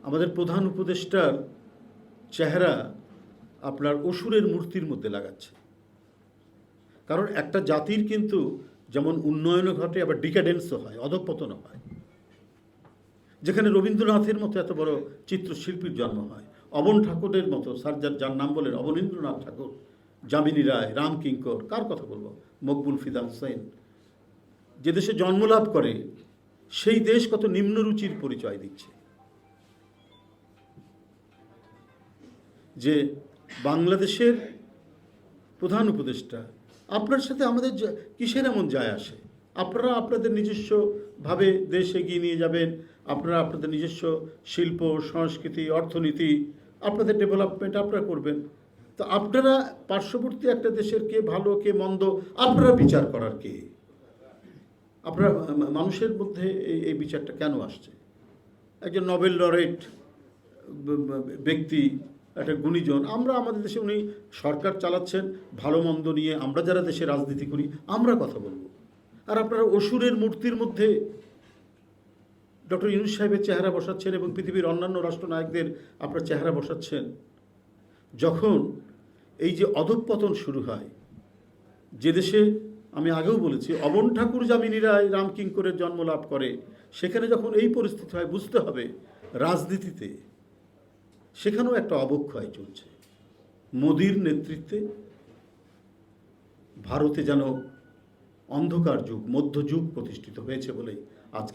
আমাদের প্রধান উপদেষ্টার চেহারা আপনার অসুরের মূর্তির মধ্যে লাগাচ্ছে। কারণ একটা জাতির কিন্তু যেমন উন্নয়নও ঘটে, আবার ডিক্যাডেন্সও হয়, অধঃপতনও হয়। যেখানে রবীন্দ্রনাথের মতো এত বড় চিত্রশিল্পীর জন্ম হয়, অবন ঠাকুরের মতো, স্যার যার নাম বলেন অবনীন্দ্রনাথ ঠাকুর, যামিনী রায়, রাম কিঙ্কর, কার কথা বলবো, মকবুল ফিদা হুসেন, যে দেশে জন্মলাভ করে সেই দেশ কত নিম্নরুচির পরিচয় দিচ্ছে। যে বাংলাদেশের প্রধান উপদেষ্টা, আপনার সাথে আমাদের কিসের এমন যায় আসে? আপনারা আপনাদের নিজস্বভাবে দেশ এগিয়ে নিয়ে যাবেন, আপনারা আপনাদের নিজস্ব শিল্প, সংস্কৃতি, অর্থনীতি, আপনাদের ডেভেলপমেন্ট আপনারা করবেন। তো আপনারা পার্শ্ববর্তী একটা দেশের কে ভালো কে মন্দ আপনারা বিচার করার কে? আপনারা মানুষের মধ্যে এই বিচারটা কেন আসছে? একজন নোবেল লরেট ব্যক্তি, একটা গুণীজন, আমরা আমাদের দেশে উনি সরকার চালাচ্ছেন, ভালো মন্দ নিয়ে আমরা যারা দেশে রাজনীতি করি আমরা কথা বলবো। আর আপনারা অসুরের মূর্তির মধ্যে ডক্টর ইউনূস সাহেবের চেহারা বসাচ্ছেন এবং পৃথিবীর অন্যান্য রাষ্ট্রনায়কদের আপনার চেহারা বসাচ্ছেন। যখন এই যে অধঃপতন শুরু হয়, যে দেশে আমি আগেও বলেছি অবন ঠাকুর, যামিনী রায়, রাম কিঙ্করের জন্ম লাভ করে, সেখানে যখন এই পরিস্থিতি হয় বুঝতে হবে রাজনীতিতে সেখানেও একটা অবক্ষয় চলছে। মোদির নেতৃত্বে ভারতে যেন অন্ধকার যুগ, মধ্যযুগ প্রতিষ্ঠিত হয়েছে বলেই আজকে